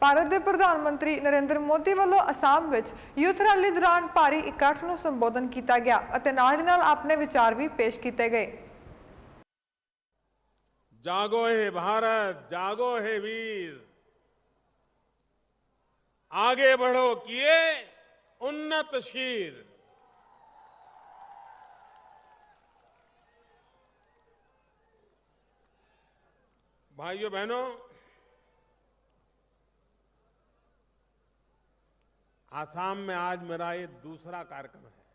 ਭਾਰਤ ਦੇ ਪ੍ਰਧਾਨ ਮੰਤਰੀ ਨਰਿੰਦਰ ਮੋਦੀ ਵੱਲੋਂ ਅਸਾਮ ਵਿੱਚ ਯੂਥ ਰੈਲੀ ਦੌਰਾਨ ਭਾਰੀ ਇਕੱਠ ਨੂੰ ਸੰਬੋਧਨ ਕੀਤਾ ਗਿਆ ਅਤੇ ਨਾਲ ਹੀ ਨਾਲ ਆਪਣੇ ਵਿਚਾਰ ਵੀ ਪੇਸ਼ ਕੀਤੇ ਗਏ। जागो हे भारत, जागो हे वीर, आगे बढ़ो किए उन्नत शीर। भाइयों बहनों, आसाम में आज मेरा ये दूसरा कार्यक्रम है।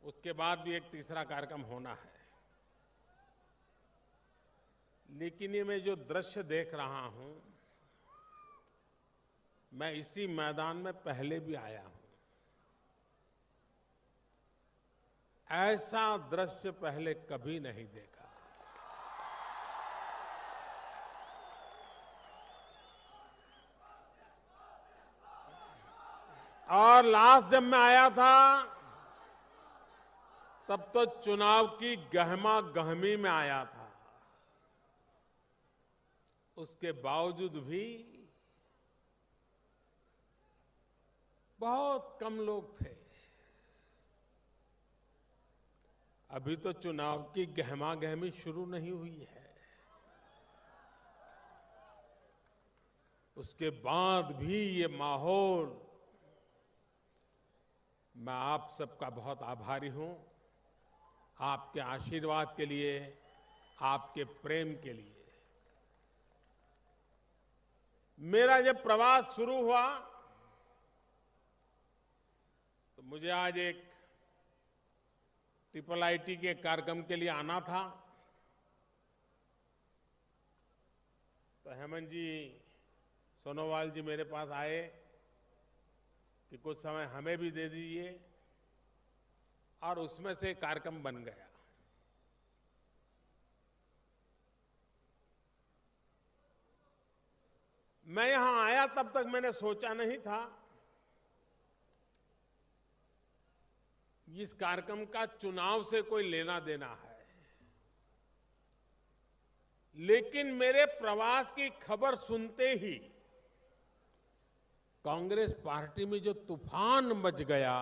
उसके बाद भी एक तीसरा कार्यक्रम होना है, लेकिन ये मैं जो दृश्य देख रहा हूं, मैं इसी मैदान में पहले भी आया हूं। ऐसा दृश्य पहले कभी नहीं देखा। और लास्ट जब मैं आया था तब तो चुनाव की गहमा गहमी में आया था। उसके बावजूद भी बहुत कम लोग थे। अभी तो चुनाव की गहमा गहमी शुरू नहीं हुई है, उसके बाद भी ये माहौल, मैं आप सबका बहुत आभारी हूं, आपके आशीर्वाद के लिए, आपके प्रेम के लिए। मेरा जब प्रवास शुरू हुआ तो मुझे आज एक IIIT के कार्यक्रम के लिए आना था। तो हेमंत जी, सोनोवाल जी मेरे पास आए कि कुछ समय हमें भी दे दीजिए, और उसमें से कार्यक्रम बन गया। मैं यहां आया तब तक मैंने सोचा नहीं था इस कार्यक्रम का चुनाव से कोई लेना देना है, लेकिन मेरे प्रवास की खबर सुनते ही कांग्रेस पार्टी में जो तूफान मच गया,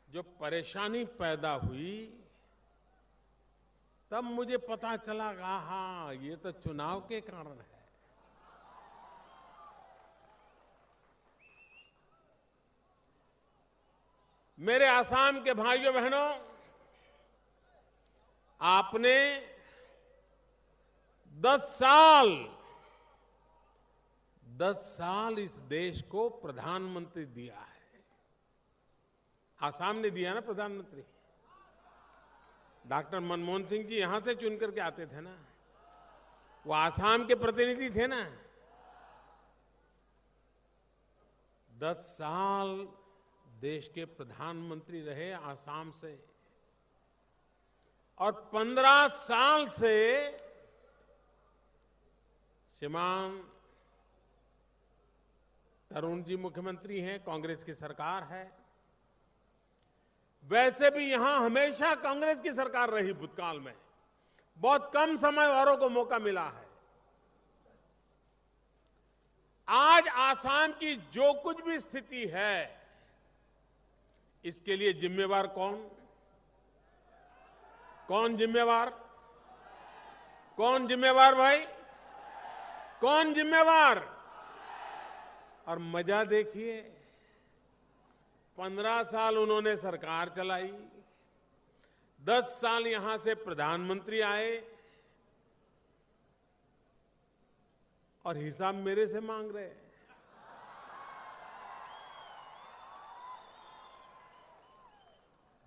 जो परेशानी पैदा हुई, तब मुझे पता चला कि हाँ, ये तो चुनाव के कारण है। मेरे आसाम के भाइयों बहनों, आपने 10 साल इस देश को प्रधानमंत्री दिया है। आसाम ने दिया ना प्रधानमंत्री। डॉक्टर मनमोहन सिंह जी यहां से चुन करके आते थे ना, वो आसाम के प्रतिनिधि थे ना। 10 साल देश के प्रधानमंत्री रहे आसाम से, और 15 साल से श्रीमान तरुण जी मुख्यमंत्री हैं, कांग्रेस की सरकार है। वैसे भी यहां हमेशा कांग्रेस की सरकार रही। भूतकाल में बहुत कम समय औरों को मौका मिला है। आज आसाम की जो कुछ भी स्थिति है, इसके लिए जिम्मेवार कौन? कौन जिम्मेवार? कौन जिम्मेवार भाई? कौन जिम्मेवार? और मजा देखिए, 15 साल उन्होंने सरकार चलाई, 10 साल यहां से प्रधानमंत्री आए, और हिसाब मेरे से मांग रहे हैं।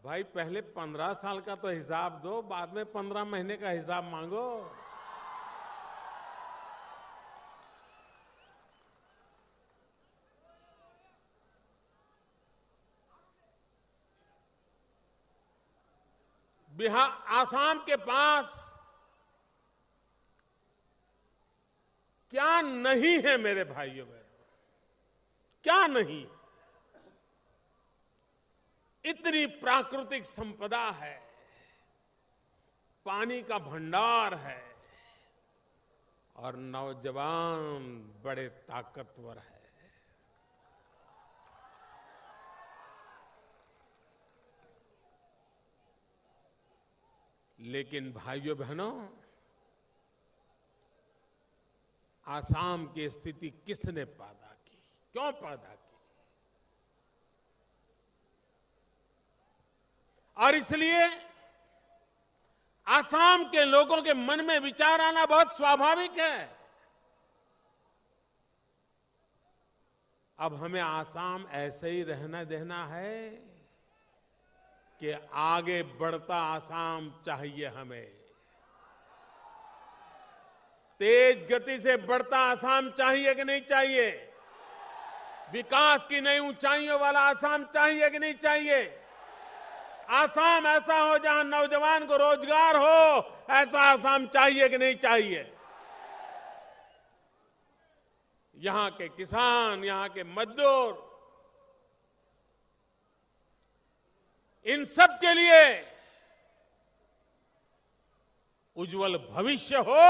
भाई, पहले 15 साल का तो हिसाब दो, बाद में 15 महीने का हिसाब मांगो। बिहार, आसाम के पास क्या नहीं है मेरे भाइयों बहनों? क्या नहीं? इतनी प्राकृतिक संपदा है, पानी का भंडार है और नौजवान बड़े ताकतवर है। लेकिन भाइयों बहनों, आसाम की स्थिति किसने पैदा की, क्यों पैदा की? और इसलिए आसाम के लोगों के मन में विचार आना बहुत स्वाभाविक है। अब हमें आसाम ऐसे ही रहना देना है कि आगे बढ़ता आसाम चाहिए हमें। तेज गति से बढ़ता आसाम चाहिए कि नहीं चाहिए? विकास की नई ऊंचाइयों वाला आसाम चाहिए कि नहीं चाहिए? आसाम ऐसा हो जहां नौजवान को रोजगार हो, ऐसा आसाम चाहिए कि नहीं चाहिए? यहां के किसान, यहां के मजदूर, इन सब के लिए उज्जवल भविष्य हो,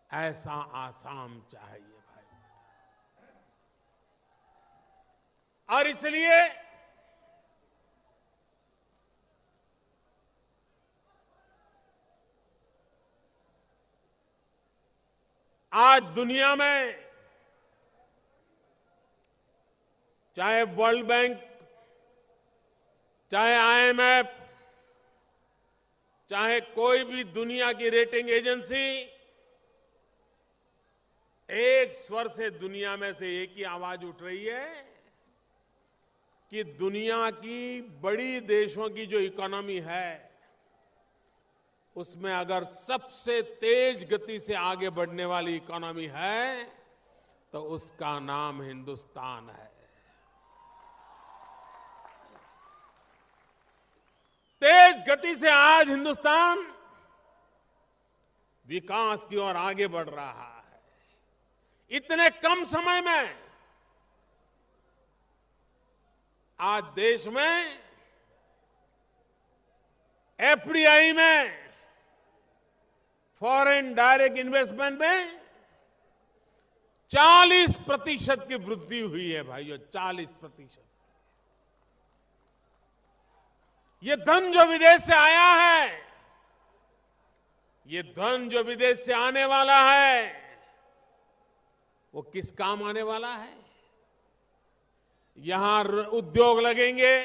ऐसा आसाम चाहिए भाई। और इसलिए आज दुनिया में चाहे वर्ल्ड बैंक, चाहे आईएमएफ, चाहे कोई भी दुनिया की रेटिंग एजेंसी, एक स्वर से दुनिया में से एक ही आवाज उठ रही है कि दुनिया की बड़ी देशों की जो इकोनॉमी है, उसमें अगर सबसे तेज गति से आगे बढ़ने वाली इकोनॉमी है तो उसका नाम हिंदुस्तान है। तेज गति से आज हिंदुस्तान विकास की ओर आगे बढ़ रहा है। इतने कम समय में आज देश में एफडीआई में, फॉरेन डायरेक्ट इन्वेस्टमेंट में 40% की वृद्धि हुई है भाइयों, 40%। ये धन जो विदेश से आया है, ये धन जो विदेश से आने वाला है, वो किस काम आने वाला है? यहां उद्योग लगेंगे,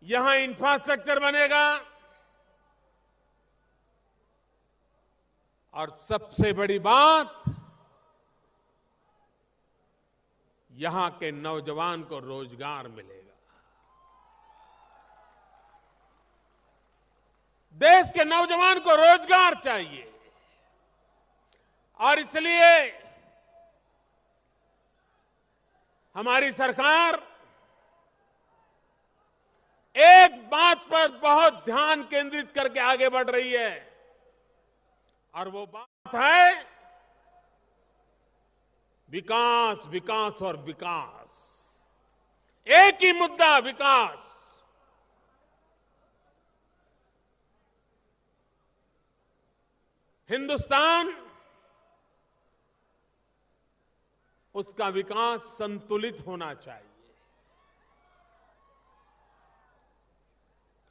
यहां इंफ्रास्ट्रक्चर बनेगा, और सबसे बड़ी बात, यहां के नौजवान को रोजगार मिलेगा। देश के नौजवान को रोजगार चाहिए और इसलिए हमारी सरकार एक बात पर बहुत ध्यान केंद्रित करके आगे बढ़ रही है और वो बात है विकास, विकास और विकास। एक ही मुद्दा, विकास। हिंदुस्तान, उसका विकास संतुलित होना चाहिए।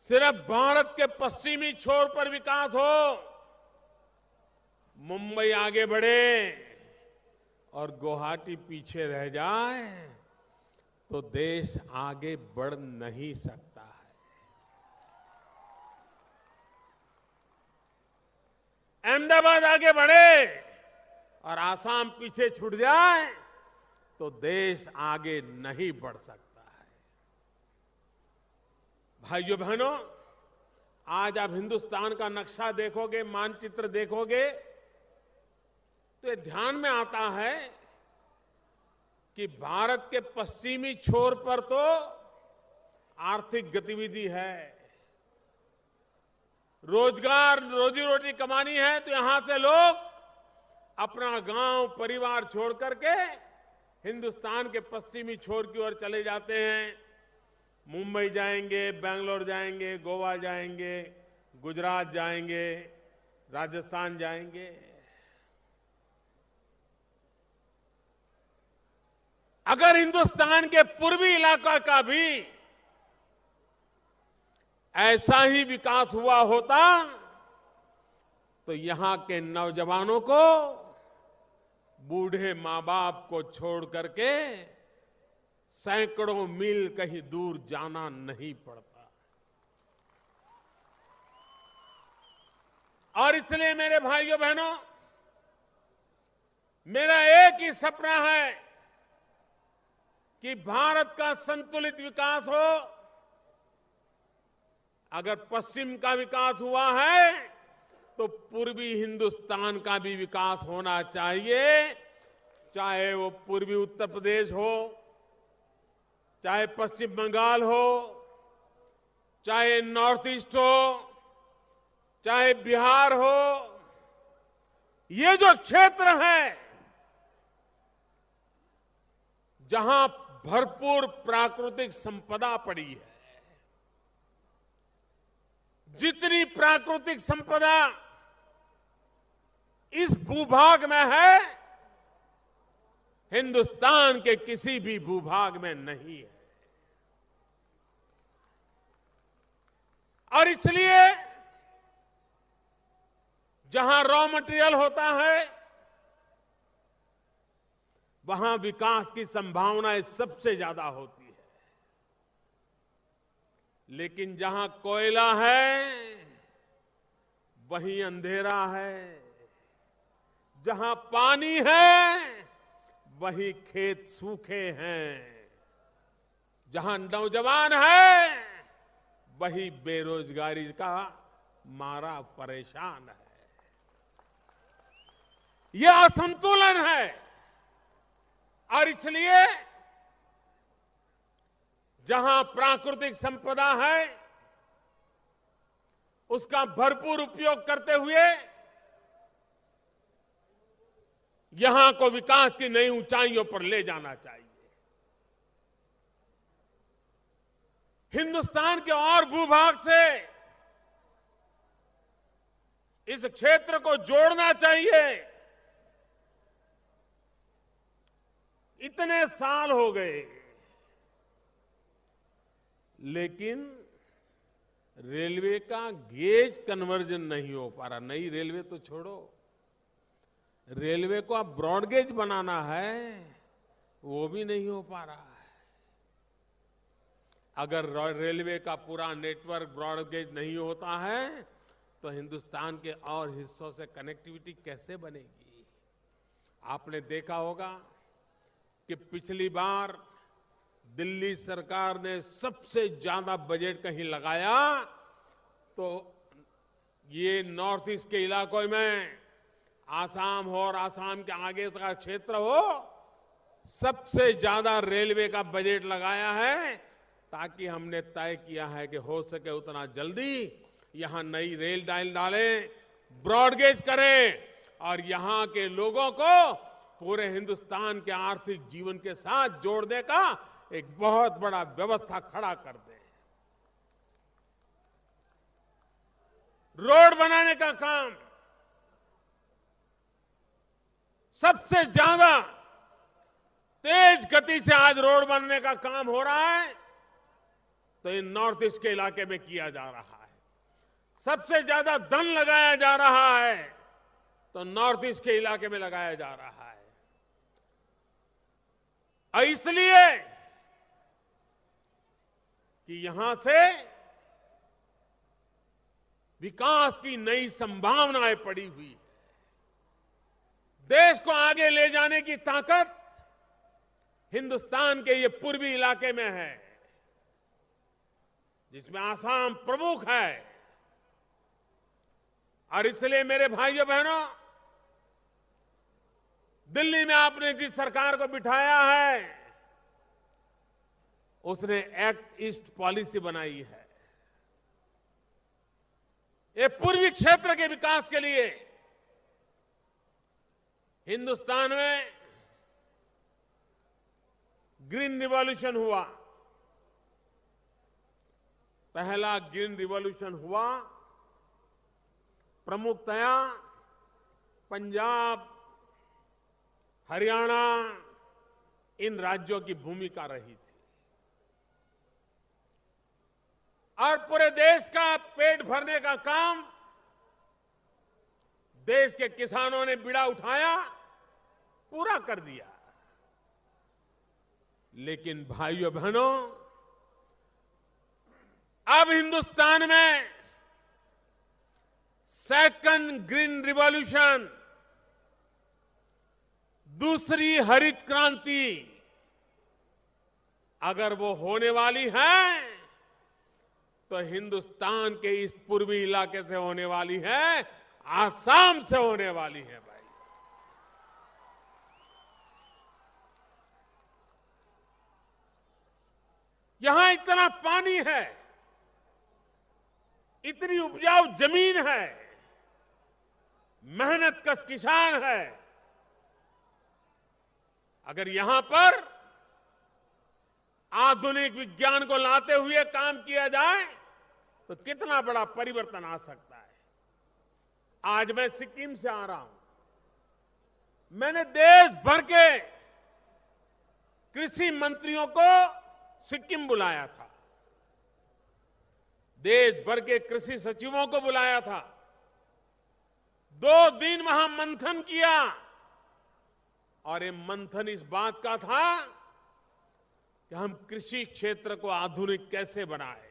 सिर्फ भारत के पश्चिमी छोर पर विकास हो, मुंबई आगे बढ़े और गुवाहाटी पीछे रह जाए तो देश आगे बढ़ नहीं सकता है। अहमदाबाद आगे बढ़े और आसाम पीछे छूट जाए तो देश आगे नहीं बढ़ सकता है। भाइयों बहनों, आज आप हिंदुस्तान का नक्शा देखोगे, मानचित्र देखोगे तो ये ध्यान में आता है कि भारत के पश्चिमी छोर पर तो आर्थिक गतिविधि है, रोजगार, रोजी रोटी कमानी है, तो यहां से लोग अपना गांव, परिवार छोड़ करके हिंदुस्तान के पश्चिमी छोर की ओर चले जाते हैं। मुंबई जाएंगे, बेंगलोर जाएंगे, गोवा जाएंगे, गुजरात जाएंगे, राजस्थान जाएंगे। अगर हिंदुस्तान के पूर्वी इलाका का भी ऐसा ही विकास हुआ होता तो यहां के नौजवानों को बूढ़े मां बाप को छोड़ करके सैकड़ों मील कहीं दूर जाना नहीं पड़ता। और इसलिए मेरे भाइयों बहनों, मेरा एक ही सपना है कि भारत का संतुलित विकास हो। अगर पश्चिम का विकास हुआ है तो पूर्वी हिंदुस्तान का भी विकास होना चाहिए, चाहे वो पूर्वी उत्तर प्रदेश हो, चाहे पश्चिम बंगाल हो, चाहे नॉर्थ ईस्ट हो, चाहे बिहार हो। ये जो क्षेत्र है जहां भरपूर प्राकृतिक संपदा पड़ी है, जितनी प्राकृतिक संपदा इस भूभाग में है, हिंदुस्तान के किसी भी भूभाग में नहीं है। और इसलिए जहां रॉ मटेरियल होता है वहां विकास की संभावनाएं सबसे ज्यादा होती है। लेकिन जहां कोयला है वहीं अंधेरा है, जहां पानी है वहीं खेत सूखे हैं, जहां नौजवान है वहीं बेरोजगारी का मारा परेशान है। यह असंतुलन है। और इसलिए जहां प्राकृतिक संपदा है उसका भरपूर उपयोग करते हुए यहां को विकास की नई ऊंचाइयों पर ले जाना चाहिए। हिंदुस्तान के और भूभाग से इस क्षेत्र को जोड़ना चाहिए। इतने साल हो गए लेकिन रेलवे का गेज कन्वर्जन नहीं हो पा रहा। नई रेलवे तो छोड़ो, रेलवे को अब ब्रॉड गेज बनाना है, वो भी नहीं हो पा रहा है। अगर रेलवे का पूरा नेटवर्क ब्रॉड गेज नहीं होता है तो हिंदुस्तान के और हिस्सों से कनेक्टिविटी कैसे बनेगी? आपने देखा होगा कि पिछली बार दिल्ली सरकार ने सबसे ज्यादा बजट कहीं लगाया तो ये नॉर्थ ईस्ट के इलाकों में आसाम हो और आसाम के आगे का क्षेत्र हो, सबसे ज्यादा रेलवे का बजट लगाया है, ताकि हमने तय किया है कि हो सके उतना जल्दी यहां नई रेल लाइन डालें, ब्रॉडगेज करें और यहां के लोगों को पूरे हिंदुस्तान के आर्थिक जीवन के साथ जोड़ने का एक बहुत बड़ा व्यवस्था खड़ा कर दें। रोड बनाने का काम सबसे ज्यादा तेज गति से आज रोड बनने का काम हो रहा है तो ये नॉर्थ ईस्ट के इलाके में किया जा रहा है। सबसे ज्यादा धन लगाया जा रहा है तो नॉर्थ ईस्ट के इलाके में लगाया जा रहा है। और इसलिए कि यहां से विकास की नई संभावनाएं पड़ी हुई है। देश को आगे ले जाने की ताकत हिंदुस्तान के ये पूर्वी इलाके में है, जिसमें आसाम प्रमुख है। और इसलिए मेरे भाइयों बहनों, दिल्ली में आपने जिस सरकार को बिठाया है उसने एक्ट ईस्ट पॉलिसी बनाई है। ये पूर्वी क्षेत्र के विकास के लिए हिंदुस्तान में ग्रीन रिवॉल्यूशन हुआ, पहला ग्रीन रिवॉल्यूशन हुआ, प्रमुखतया पंजाब, हरियाणा, इन राज्यों की भूमिका रही थी। और पूरे देश का पेट भरने का काम देश के किसानों ने बीड़ा उठाया, पूरा कर दिया। लेकिन भाइयों बहनों, अब हिंदुस्तान में सेकंड ग्रीन रिवॉल्यूशन, दूसरी हरित क्रांति अगर वो होने वाली है तो हिंदुस्तान के इस पूर्वी इलाके से होने वाली है, आसाम से होने वाली है भाई। यहां इतना पानी है, इतनी उपजाऊ जमीन है, मेहनतकश किसान है। अगर यहां पर आधुनिक विज्ञान को लाते हुए काम किया जाए तो कितना बड़ा परिवर्तन आ सकता है। आज मैं सिक्किम से आ रहा हूं। मैंने देश भर के कृषि मंत्रियों को सिक्किम बुलाया था, देश भर के कृषि सचिवों को बुलाया था। 2 दिन वहां मंथन किया और ये मंथन इस बात का था कि हम कृषि क्षेत्र को आधुनिक कैसे बनाएं,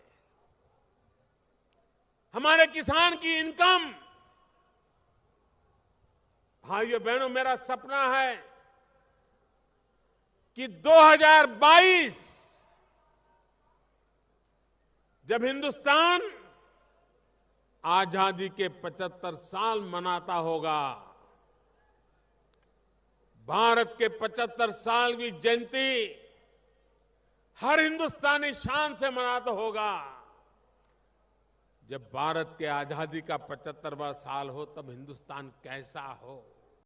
हमारे किसान की इनकम। भाइयों बहनों, मेरा सपना है कि 2022 जब हिंदुस्तान आजादी के 75 साल मनाता होगा, भारत के 75 साल की जयंती हर हिंदुस्तानी शान से मनाता होगा। जब भारत के आजादी का 75वां साल हो तब हिंदुस्तान कैसा हो।